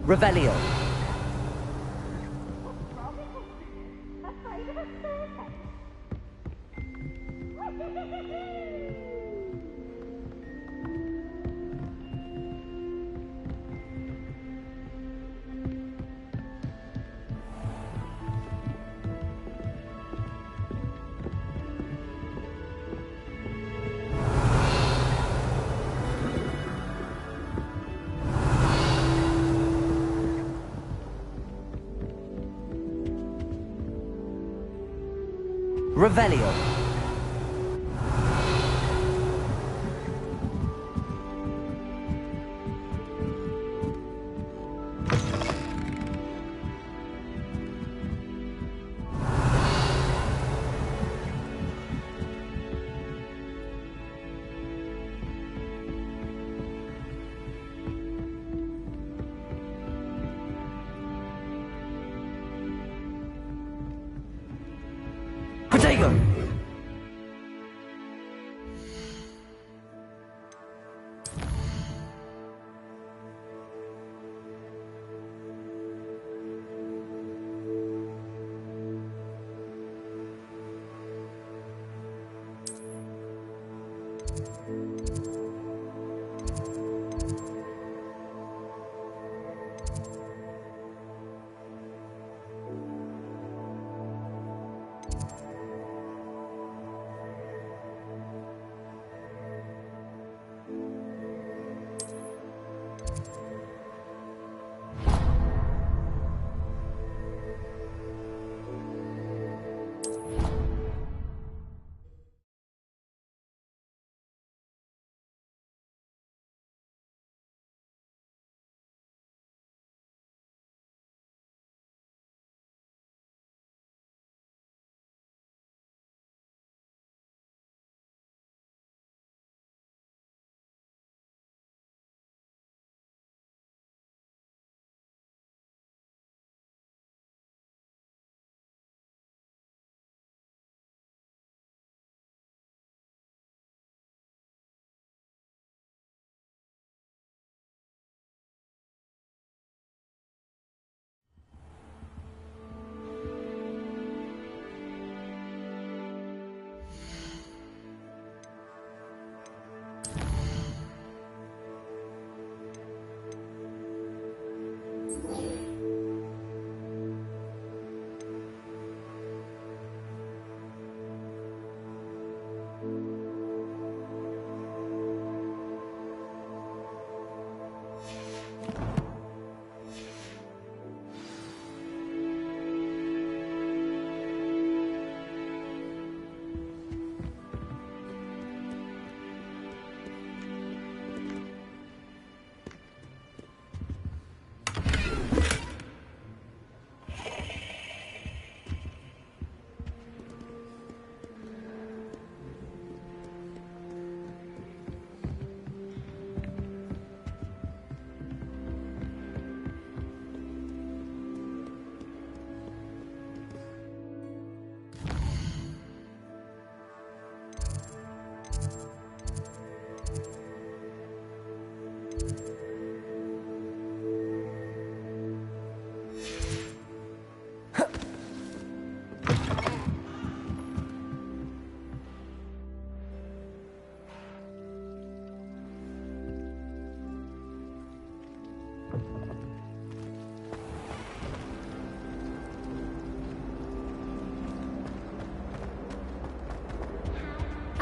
Revelio. Revelio. Protego!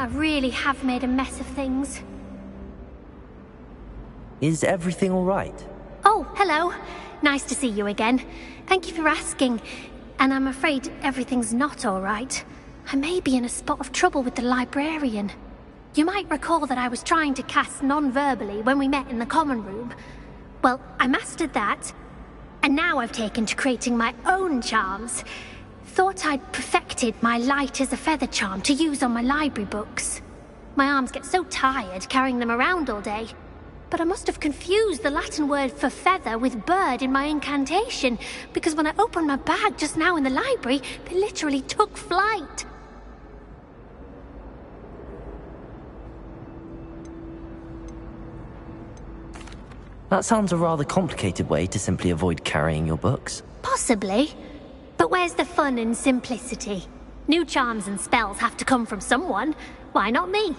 I really have made a mess of things. Is everything all right? Oh, hello. Nice to see you again. Thank you for asking. And I'm afraid everything's not all right. I may be in a spot of trouble with the librarian. You might recall that I was trying to cast non-verbally when we met in the common room. Well, I mastered that. And now I've taken to creating my own charms. Thought I'd perfected my light as a feather charm to use on my library books. My arms get so tired carrying them around all day. But I must have confused the Latin word for feather with bird in my incantation, because when I opened my bag just now in the library, they literally took flight. That sounds a rather complicated way to simply avoid carrying your books. Possibly. But where's the fun in simplicity? New charms and spells have to come from someone. Why not me?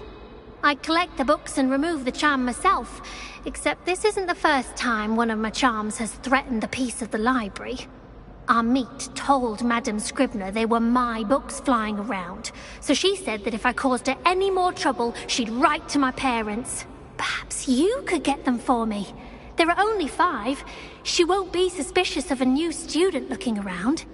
I collect the books and remove the charm myself, except this isn't the first time one of my charms has threatened the peace of the library. Our meet told Madame Scribner they were my books flying around, so she said that if I caused her any more trouble, she'd write to my parents. Perhaps you could get them for me. There are only 5. She won't be suspicious of a new student looking around.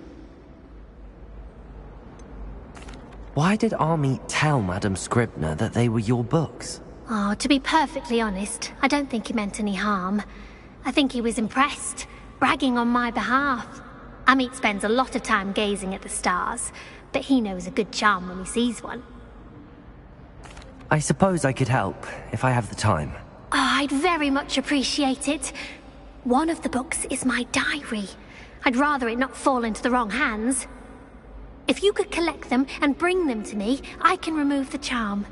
Why did Army tell Madame Scribner that they were your books? Oh, to be perfectly honest, I don't think he meant any harm. I think he was impressed, bragging on my behalf. Amit spends a lot of time gazing at the stars, but he knows a good charm when he sees one. I suppose I could help, if I have the time. Oh, I'd very much appreciate it. One of the books is my diary. I'd rather it not fall into the wrong hands. If you could collect them and bring them to me, I can remove the charm.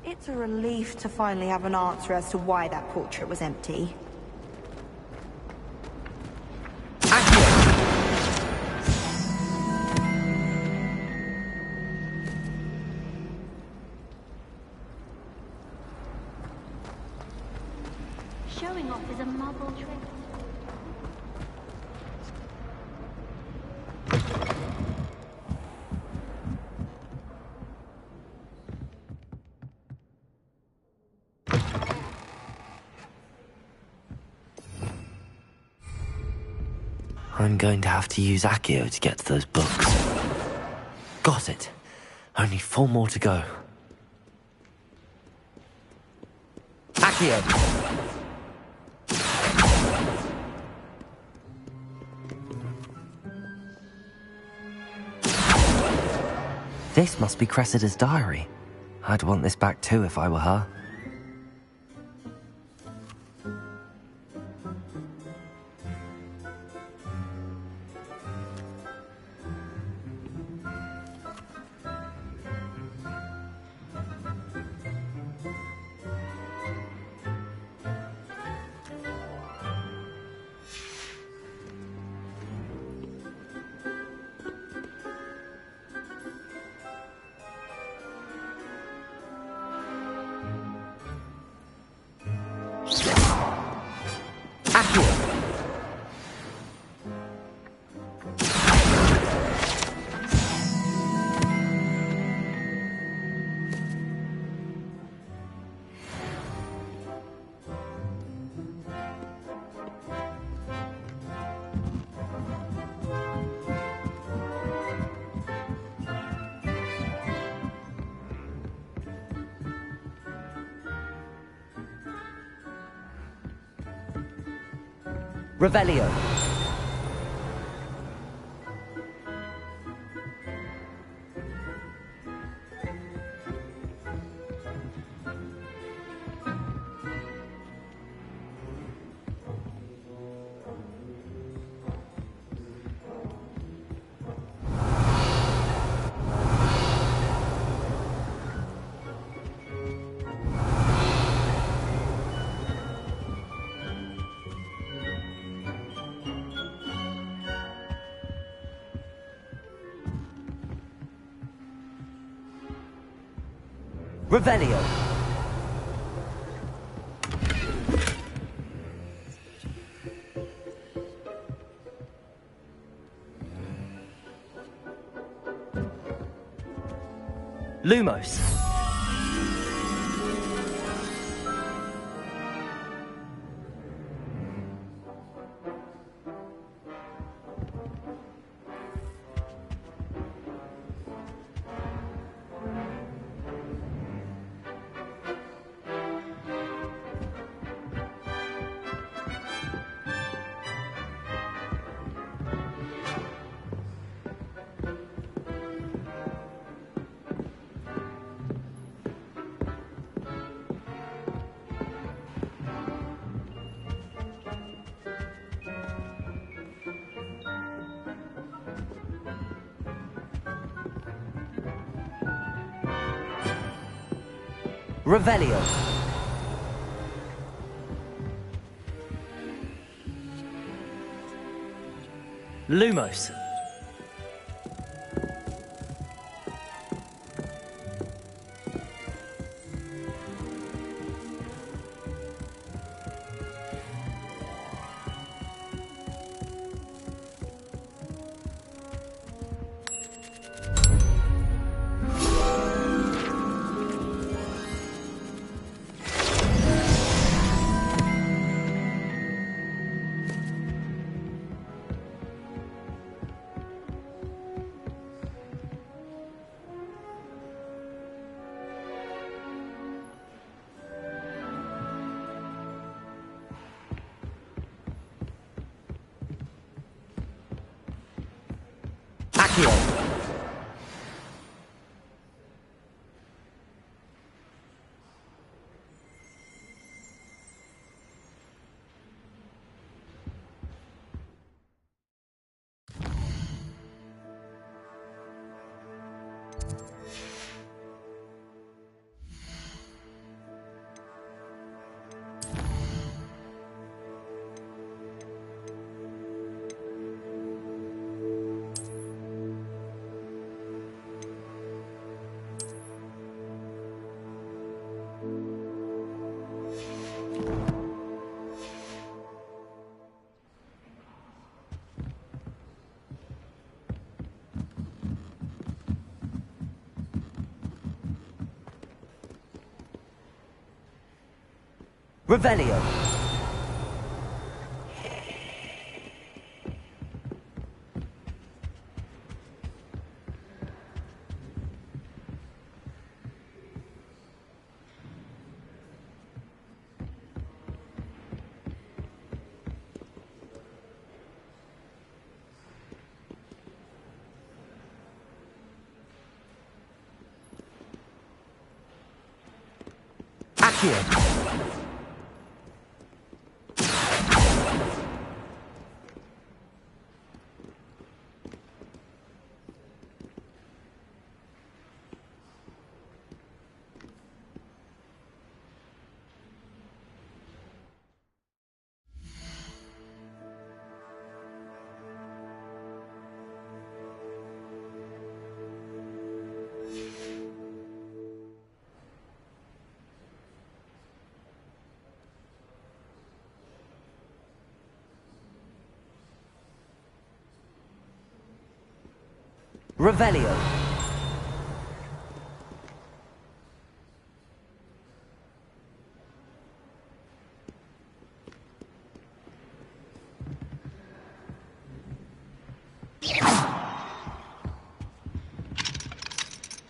It's a relief to finally have an answer as to why that portrait was empty. Showing off is a marble trick. I'm going to have to use Accio to get to those books. Got it. Only 4 more to go. Accio! This must be Cressida's diary. I'd want this back too if I were her. Revelio. Revelio. Lumos. Revelio. Lumos. Accio. Revelio. Accio. Revelio.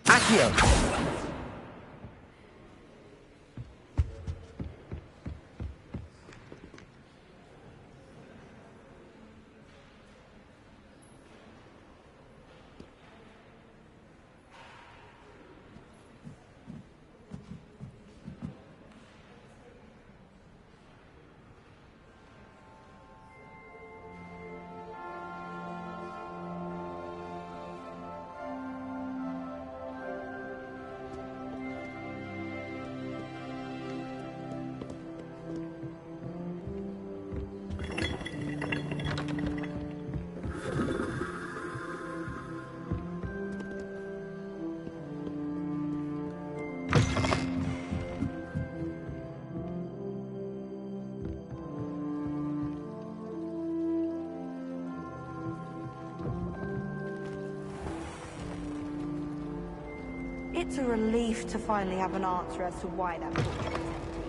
Accio. It's a relief to finally have an answer as to why that portrait was empty.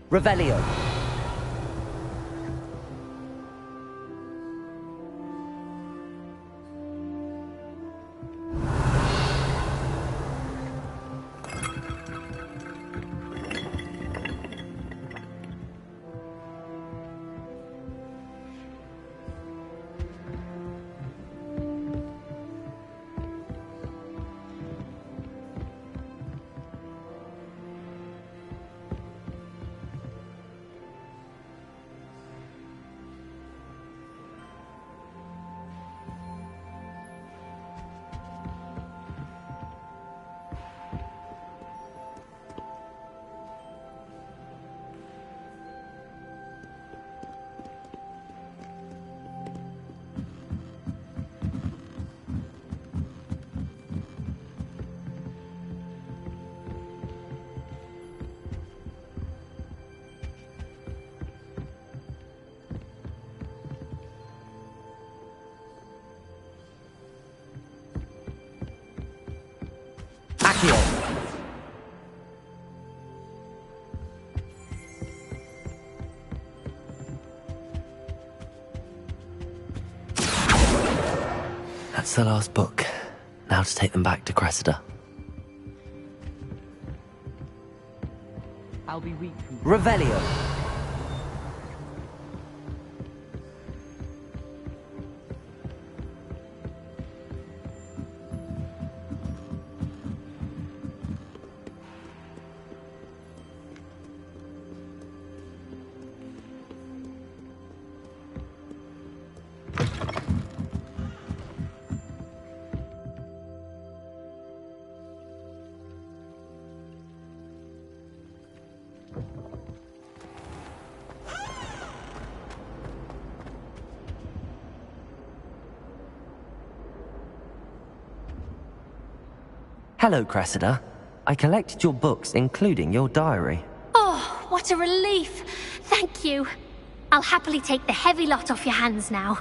Revelio. Accio. That's the last book. Now to take them back to Cressida. I'll be weak. Revelio. Hello, Cressida. I collected your books, including your diary. Oh, what a relief. Thank you. I'll happily take the heavy lot off your hands now.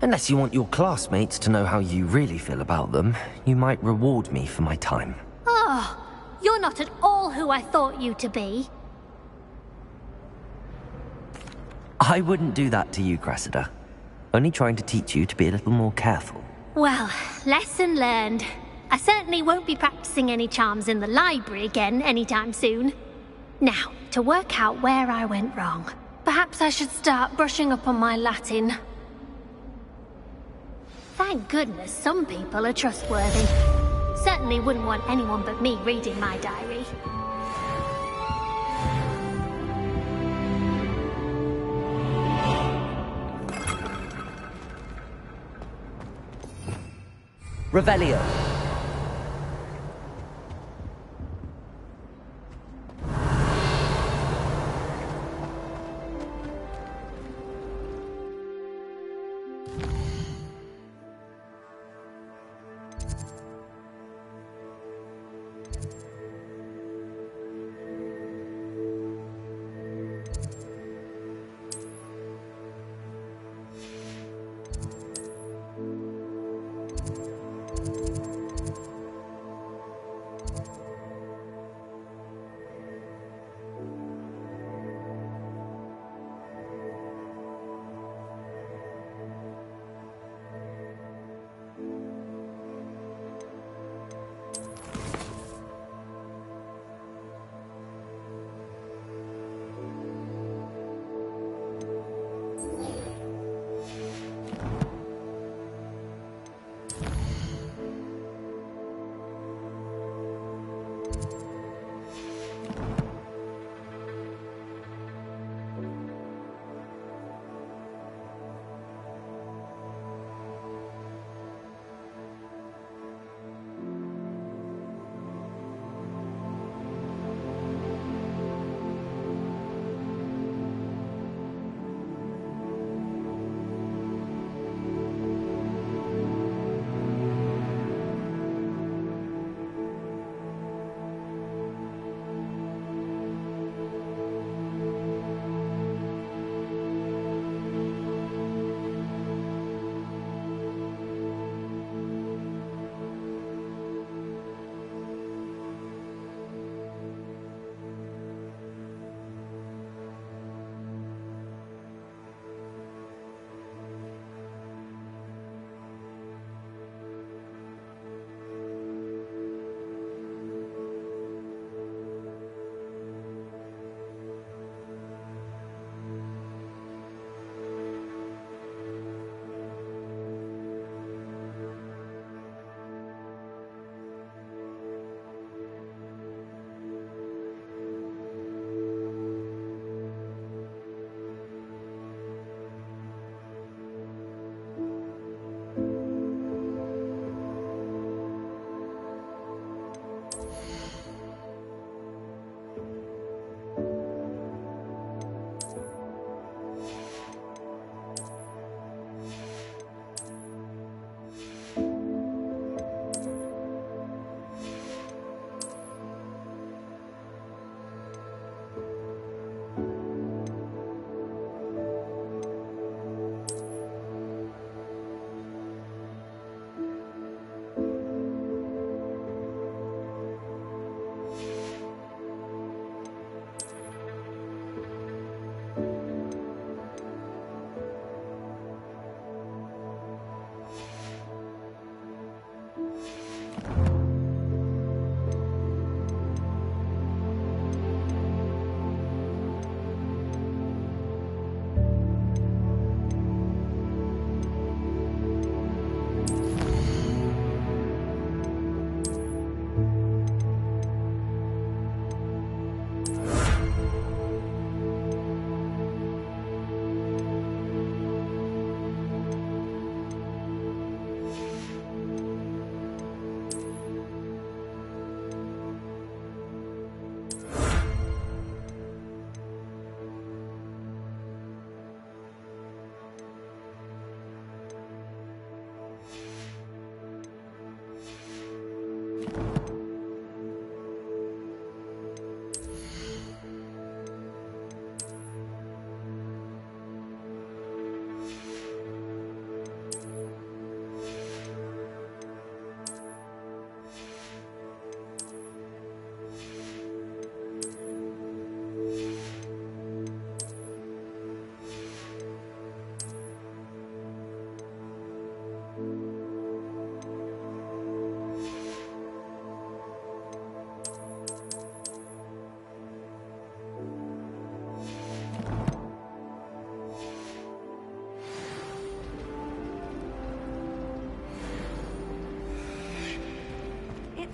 Unless you want your classmates to know how you really feel about them, you might reward me for my time. Oh, you're not at all who I thought you to be. I wouldn't do that to you, Cressida. Only trying to teach you to be a little more careful. Well, lesson learned. I certainly won't be practicing any charms in the library again anytime soon. Now, to work out where I went wrong. Perhaps I should start brushing up on my Latin. Thank goodness some people are trustworthy. Certainly wouldn't want anyone but me reading my diary. Revelio.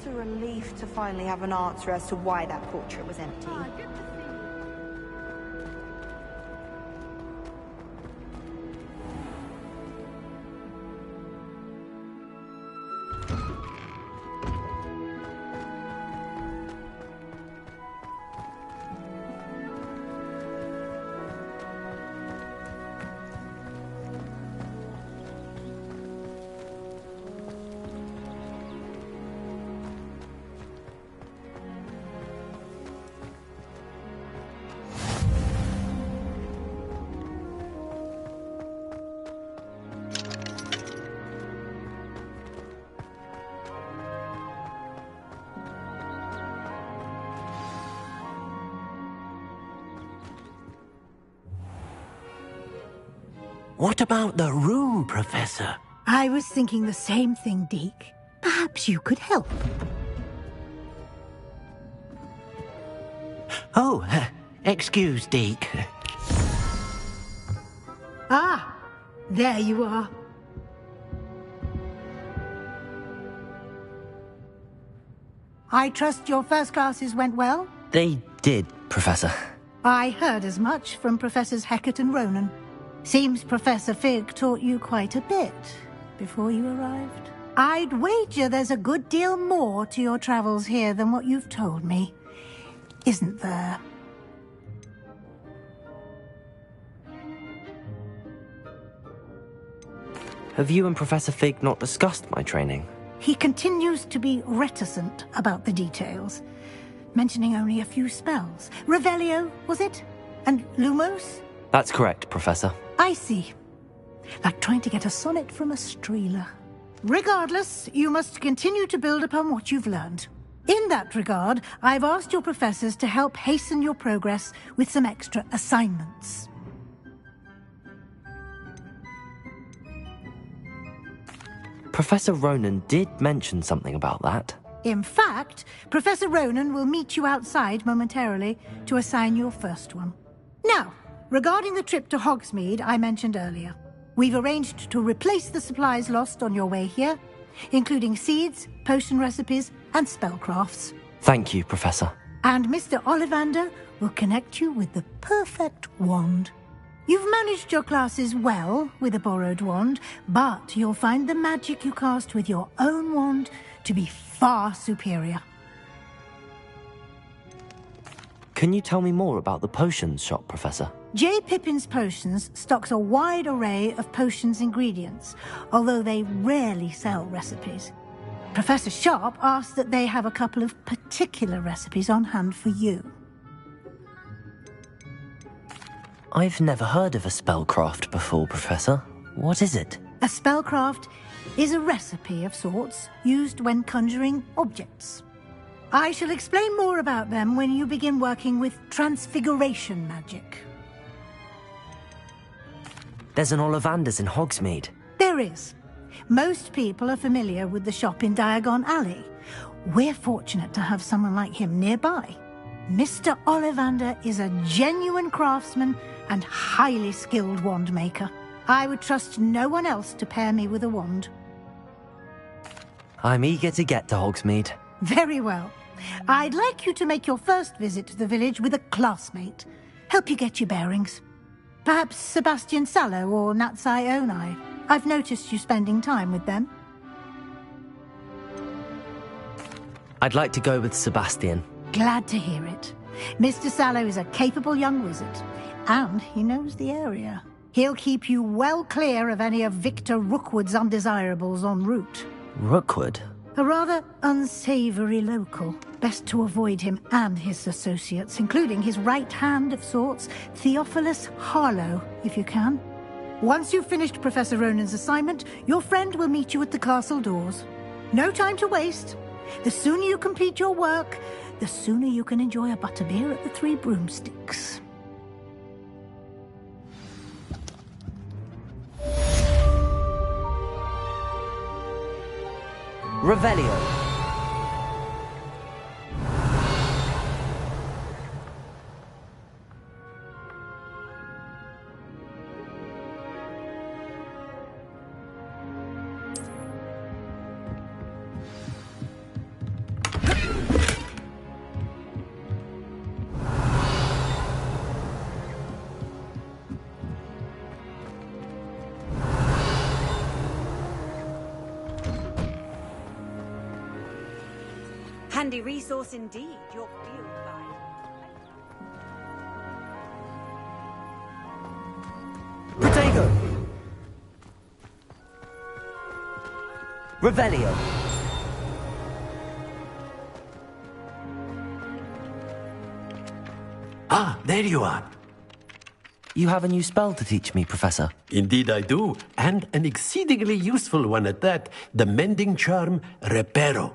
It's a relief to finally have an answer as to why that portrait was empty. What about the room, Professor? I was thinking the same thing, Deke. Perhaps you could help. Oh, excuse, Deke. Ah, there you are. I trust your first classes went well? They did, Professor. I heard as much from Professors Hecat and Ronan. Seems Professor Fig taught you quite a bit before you arrived. I'd wager there's a good deal more to your travels here than what you've told me, isn't there? Have you and Professor Fig not discussed my training? He continues to be reticent about the details, mentioning only a few spells. Revelio, was it? And Lumos? That's correct, Professor. I see. Like trying to get a sonnet from a streeler. Regardless, you must continue to build upon what you've learned. In that regard, I've asked your professors to help hasten your progress with some extra assignments. Professor Ronan did mention something about that. In fact, Professor Ronan will meet you outside momentarily to assign your first one. Now, regarding the trip to Hogsmeade I mentioned earlier, we've arranged to replace the supplies lost on your way here, including seeds, potion recipes, and spellcrafts. Thank you, Professor. And Mr. Ollivander will connect you with the perfect wand. You've managed your classes well with a borrowed wand, but you'll find the magic you cast with your own wand to be far superior. Can you tell me more about the potions shop, Professor? J. Pippin's Potions stocks a wide array of potions ingredients, although they rarely sell recipes. Professor Sharp asked that they have a couple of particular recipes on hand for you. I've never heard of a spellcraft before, Professor. What is it? A spellcraft is a recipe of sorts used when conjuring objects. I shall explain more about them when you begin working with transfiguration magic. There's an Ollivander's in Hogsmeade. There is. Most people are familiar with the shop in Diagon Alley. We're fortunate to have someone like him nearby. Mr. Ollivander is a genuine craftsman and highly skilled wand maker. I would trust no one else to pair me with a wand. I'm eager to get to Hogsmeade. Very well. I'd like you to make your first visit to the village with a classmate. Help you get your bearings. Perhaps Sebastian Sallow or Natsai Onai. I've noticed you spending time with them. I'd like to go with Sebastian. Glad to hear it. Mr. Sallow is a capable young wizard, and he knows the area. He'll keep you well clear of any of Victor Rookwood's undesirables en route. Rookwood? A rather unsavory local. Best to avoid him and his associates, including his right hand of sorts, Theophilus Harlow, if you can. Once you've finished Professor Ronan's assignment, your friend will meet you at the castle doors. No time to waste. The sooner you complete your work, the sooner you can enjoy a butterbeer at the Three Broomsticks. Revelio. Handy resource indeed, your field guide. Protego! Revelio! Ah, there you are. You have a new spell to teach me, Professor. Indeed I do, and an exceedingly useful one at that. The mending charm, Reparo.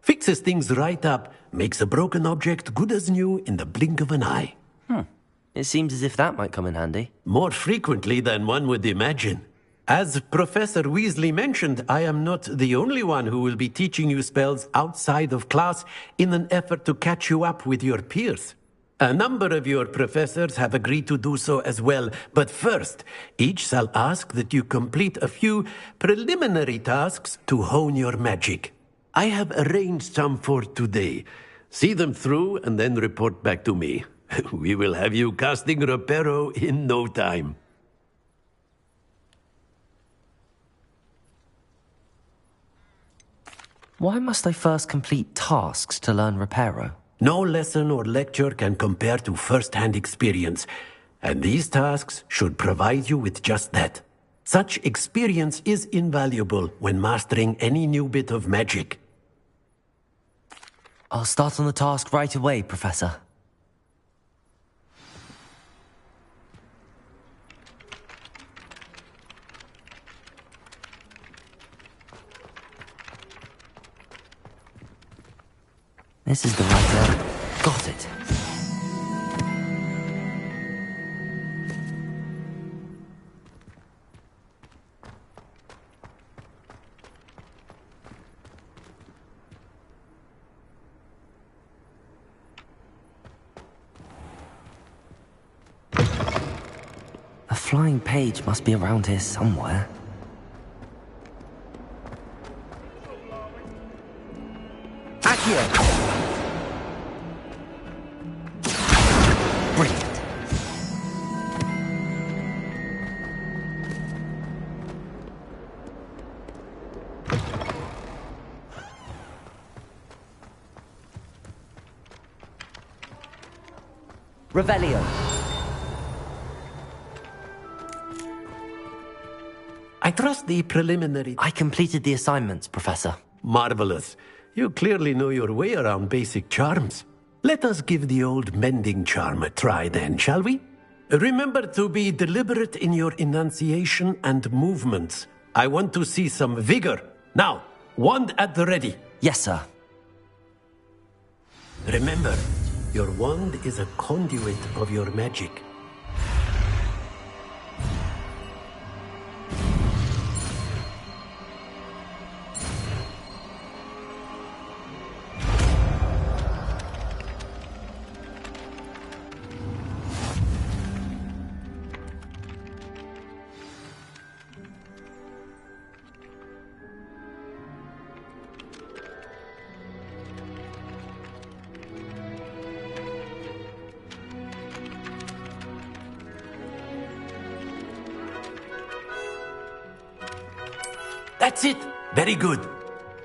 Fixes things right up, makes a broken object good as new in the blink of an eye. It seems as if that might come in handy. More frequently than one would imagine. As Professor Weasley mentioned, I am not the only one who will be teaching you spells outside of class in an effort to catch you up with your peers. A number of your professors have agreed to do so as well, but first, each shall ask that you complete a few preliminary tasks to hone your magic. I have arranged some for today. See them through and then report back to me. We will have you casting Reparo in no time. Why must I first complete tasks to learn Reparo? No lesson or lecture can compare to first-hand experience, and these tasks should provide you with just that. Such experience is invaluable when mastering any new bit of magic. I'll start on the task right away, Professor. This is the right area. Got it. A flying page must be around here somewhere. Accio! Brilliant. Revelio! I trust the preliminary... I completed the assignments, Professor. Marvelous. You clearly know your way around basic charms. Let us give the old mending charm a try then, shall we? Remember to be deliberate in your enunciation and movements. I want to see some vigor. Now, wand at the ready. Yes, sir. Remember, your wand is a conduit of your magic. That's it! Very good.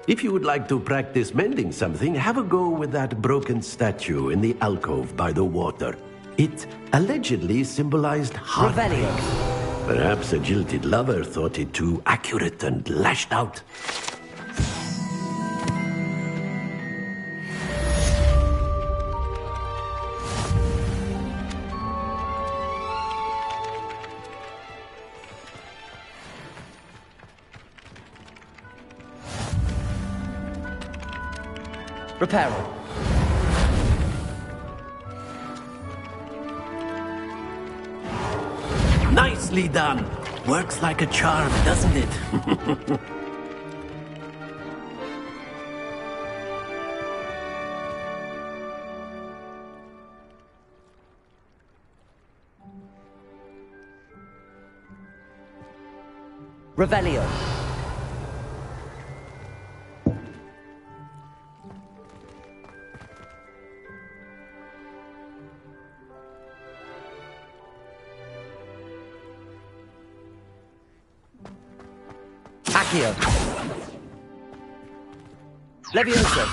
If you would like to practice mending something, have a go with that broken statue in the alcove by the water. It allegedly symbolized heartbreak. Revelio! Perhaps a jilted lover thought it too accurate and lashed out. Reparo! Nicely done. Works like a charm, doesn't it? Revelio! Accio! Levioso!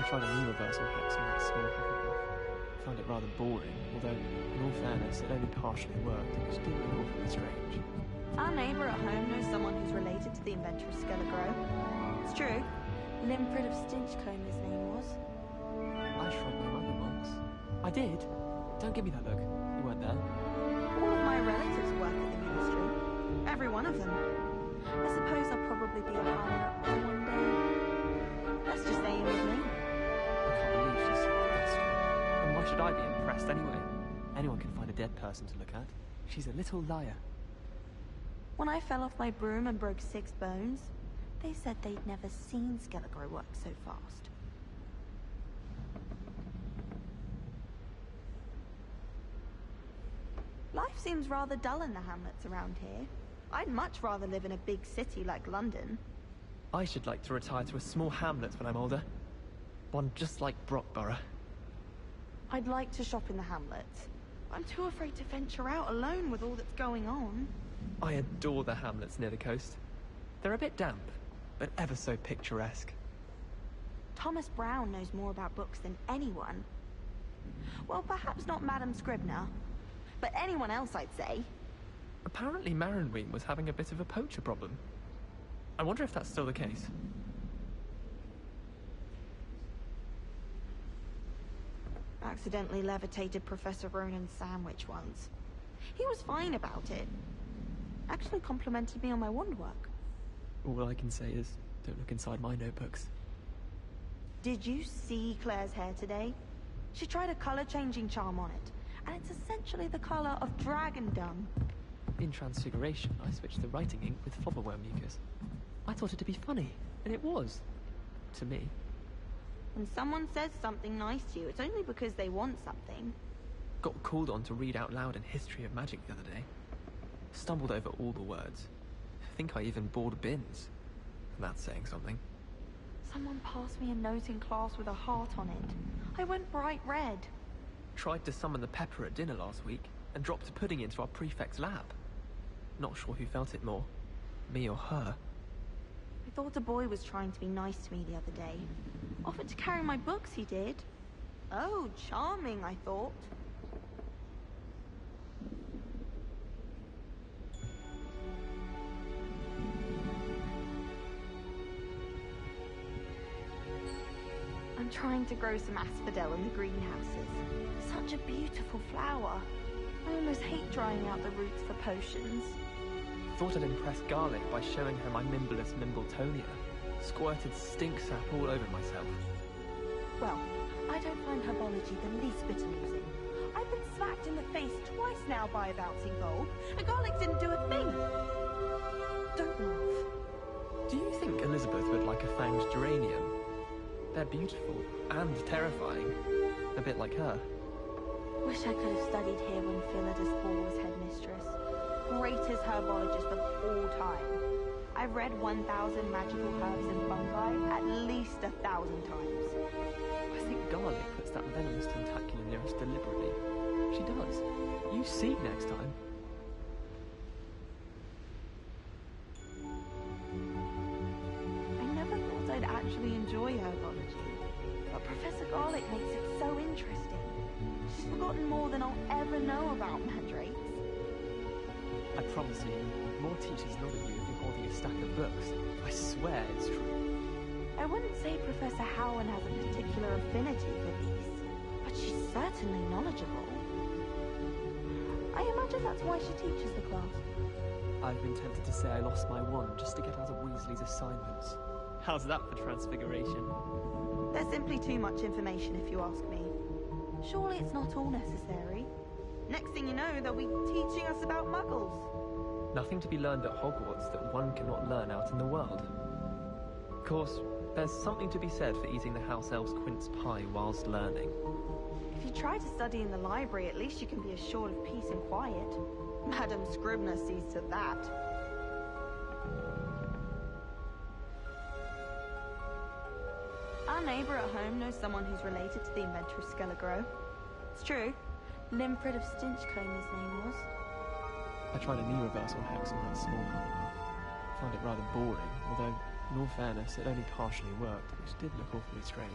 tried a knee reversal hex on that small Hufflepuff. Found it rather boring, although, in all fairness, it only partially worked, which did look awfully strange. Our neighbour at home knows someone who's related to the inventor of Skelegro. It's true. Limfrid of Stinchcombe his name was. I shrugged my mother once. I did. Don't give me that look. You weren't there. All of my relatives work at the ministry. Every one of them. I suppose I'll probably be a higher up there one day. Let's just stay in with me. I can't believe she's that strong. And why should I be impressed anyway? Anyone can find a dead person to look at. She's a little liar. When I fell off my broom and broke 6 bones, they said they'd never seen Skelegro work so fast. Life seems rather dull in the hamlets around here. I'd much rather live in a big city like London. I should like to retire to a small hamlet when I'm older. One just like Brockborough. I'd like to shop in the hamlets. I'm too afraid to venture out alone with all that's going on. I adore the hamlets near the coast. They're a bit damp, but ever so picturesque. Thomas Brown knows more about books than anyone. Well, perhaps not Madame Scribner, but anyone else, I'd say. Apparently Marinween was having a bit of a poacher problem. I wonder if that's still the case. Accidentally levitated Professor Ronan's sandwich once. He was fine about it. Actually complimented me on my wand work. All I can say is, don't look inside my notebooks. Did you see Claire's hair today? She tried a color-changing charm on it, and it's essentially the color of dragon dung. In Transfiguration, I switched the writing ink with flobberworm mucus. I thought it to be funny, and it was. To me. When someone says something nice to you, it's only because they want something. Got called on to read out loud in History of Magic the other day. Stumbled over all the words. Think I even bored bins. That's saying something. Someone passed me a note in class with a heart on it. I went bright red. Tried to summon the pepper at dinner last week, and dropped a pudding into our prefect's lab. Not sure who felt it more, me or her. I thought a boy was trying to be nice to me the other day. Offered to carry my books, he did. Oh, charming, I thought. I'm trying to grow some asphodel in the greenhouses. Such a beautiful flower. I almost hate drying out the roots for potions. Thought I'd impress Garlic by showing her my Mimblelus Mimbletonia. Squirted stink sap all over myself. Well, I don't find herbology the least bit amusing. I've been smacked in the face twice now by a bouncing bulb, and Garlic didn't do a thing. Don't laugh. Do you think Elizabeth would like a fanged geranium? They're beautiful and terrifying. A bit like her. Wish I could have studied here when Philida Spore was headmistress. Greatest herbologist of all time. I've read 1,000 magical herbs and fungi at least 1,000 times. I think Garlic puts that venomous tentacular near us deliberately. She does. You see next time. I never thought I'd actually enjoy herbology, but Professor Garlic makes it so interesting. She's forgotten more than I'll ever know about mandrakes. I promise you, more teachers nod at you if you're holding a stack of books. I swear it's true. I wouldn't say Professor Howland has a particular affinity for these, but she's certainly knowledgeable. I imagine that's why she teaches the class. I've been tempted to say I lost my wand just to get out of Weasley's assignments. How's that for Transfiguration? There's simply too much information if you ask me. Surely it's not all necessary. Next thing you know, they'll be teaching us about muggles. Nothing to be learned at Hogwarts that one cannot learn out in the world. Of course, there's something to be said for eating the house elf's quince pie whilst learning. If you try to study in the library, at least you can be assured of peace and quiet. Madame Scribner sees to that. Our neighbour at home knows someone who's related to the inventor of Skelegro. It's true. Limfrid of Stinchcombe his name was. I tried a knee reversal hex on that small Hufflepuff. Found it rather boring, although, in all fairness, it only partially worked, which did look awfully strange.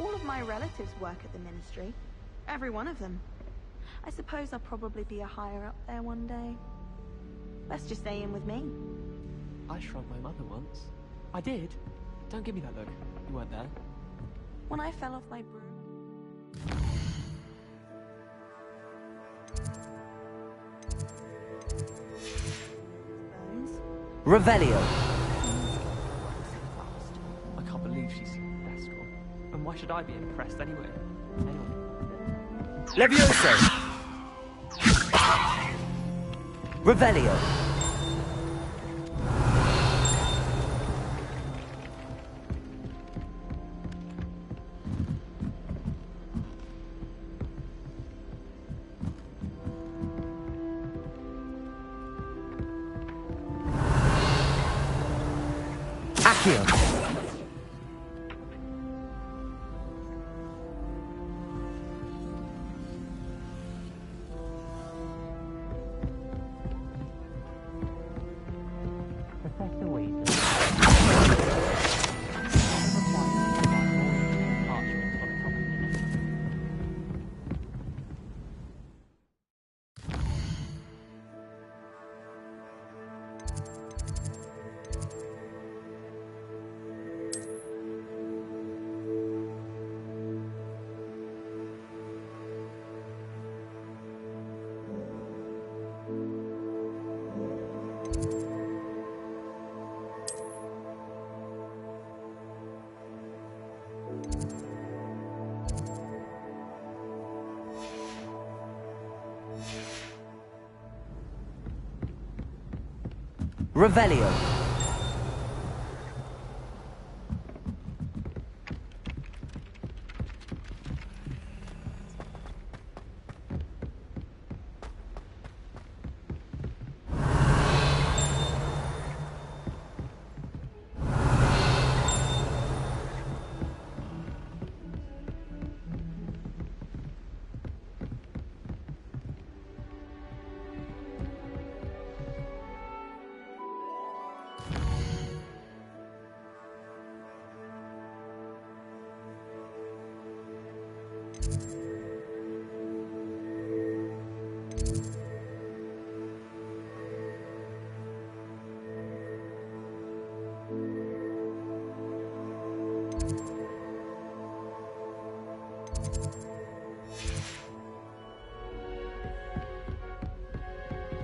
All of my relatives work at the ministry. Every one of them. I suppose I'll probably be a higher up there one day. Best just stay in with me. I shrunk my mother once. I did. Don't give me that look. You weren't there. When I fell off my broom. Bones. Revelio. I can't believe she's so restaurant. And why should I be impressed anyway? Anyway. Levioso. Revelio. Accio. Professor Weasley. Revelio.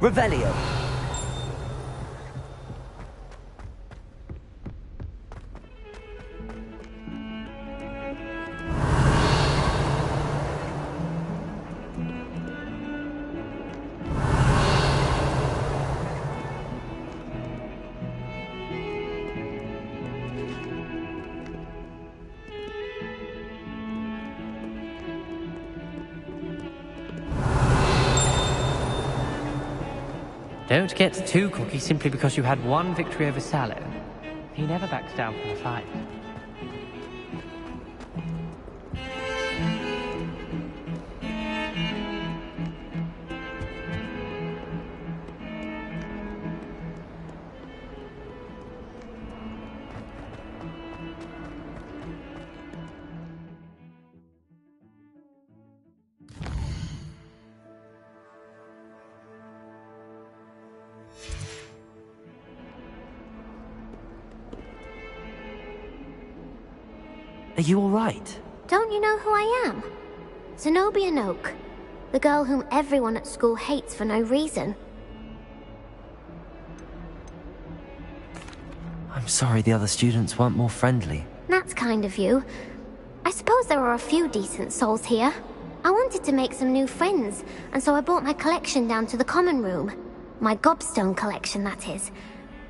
Revelio. Don't get too cocky simply because you had one victory over Sallow. He never backs down from a fight. Are you all right? Don't you know who I am? Zenobia Noak. The girl whom everyone at school hates for no reason. I'm sorry the other students weren't more friendly. That's kind of you. I suppose there are a few decent souls here. I wanted to make some new friends, and so I brought my collection down to the common room. My gobstone collection, that is.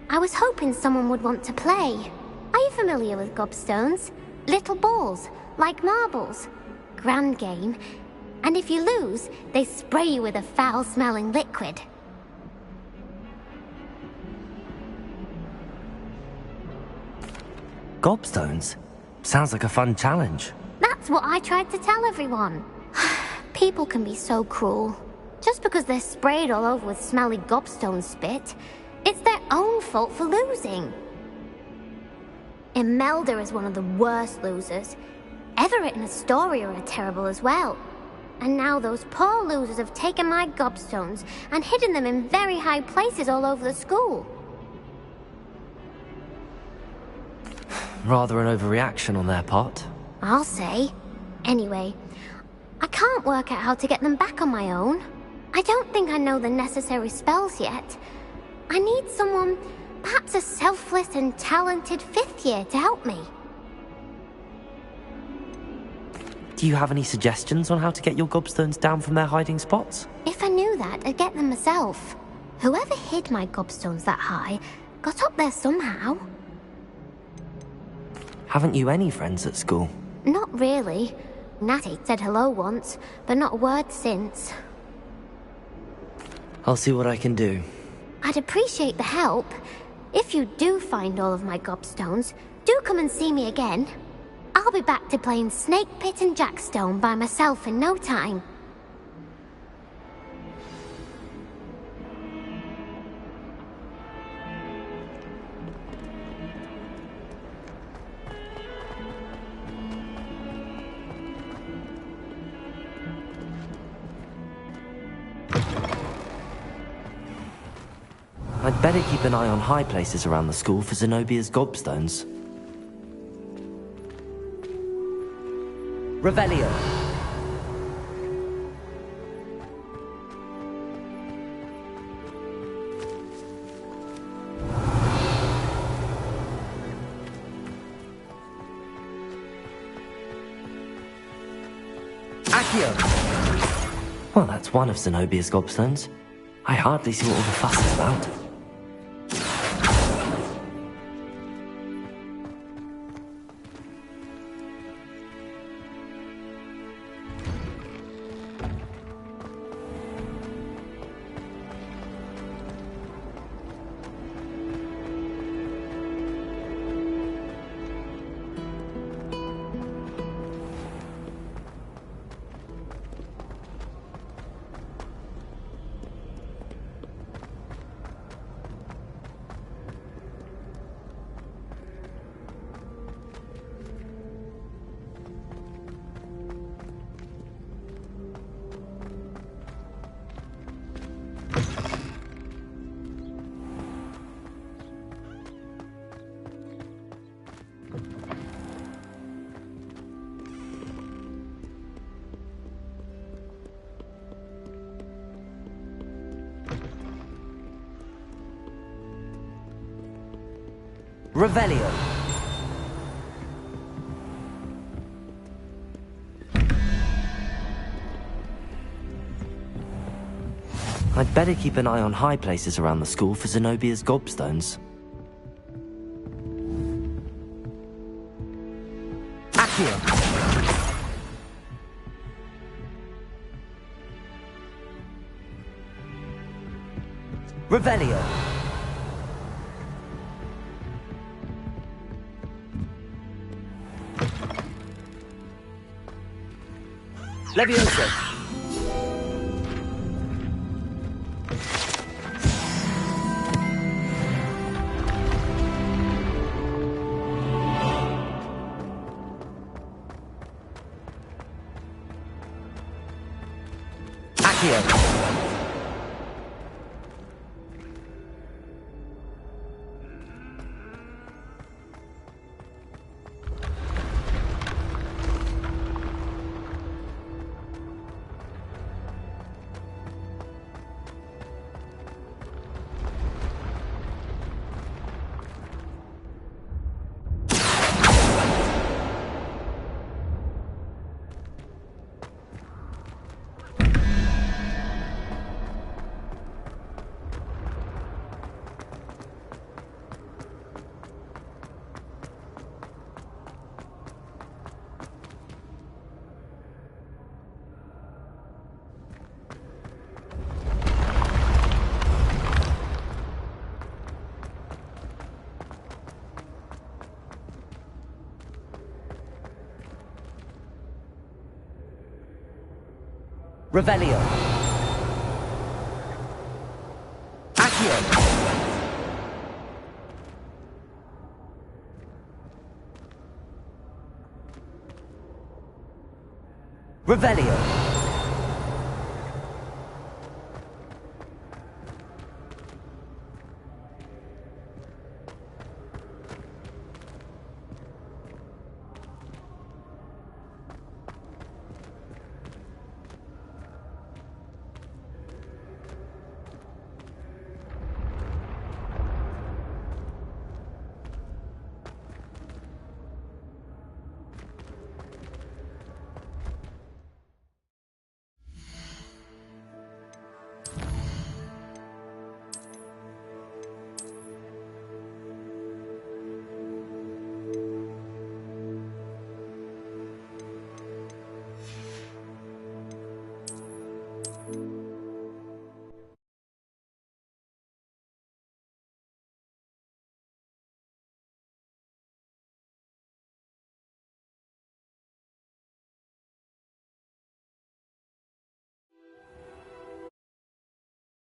I was hoping someone would want to play. Are you familiar with gobstones? Little balls, like marbles. Grand game. And if you lose, they spray you with a foul-smelling liquid. Gobstones? Sounds like a fun challenge. That's what I tried to tell everyone. People can be so cruel. Just because they're sprayed all over with smelly gobstone spit, it's their own fault for losing. Imelda is one of the worst losers. ever written a story are terrible as well. And now those poor losers have taken my gobstones and hidden them in very high places all over the school. Rather an overreaction on their part. I'll say. Anyway, I can't work out how to get them back on my own. I don't think I know the necessary spells yet. I need someone, perhaps a selfless and talented 5th year to help me. Do you have any suggestions on how to get your gobstones down from their hiding spots? If I knew that, I'd get them myself. Whoever hid my gobstones that high got up there somehow. Haven't you any friends at school? Not really. Natty said hello once, but not a word since. I'll see what I can do. I'd appreciate the help. If you do find all of my gobstones, do come and see me again. I'll be back to playing Snake Pit and Jackstone by myself in no time. I'd better keep an eye on high places around the school for Zenobia's gobstones. Revelio. Accio. Well, that's one of Zenobia's gobstones. I hardly see what all the fuss is about. Revelio. I'd better keep an eye on high places around the school for Zenobia's gobstones. Accio. Revelio. Levioso. Accio. Revelio. Accio. Revelio.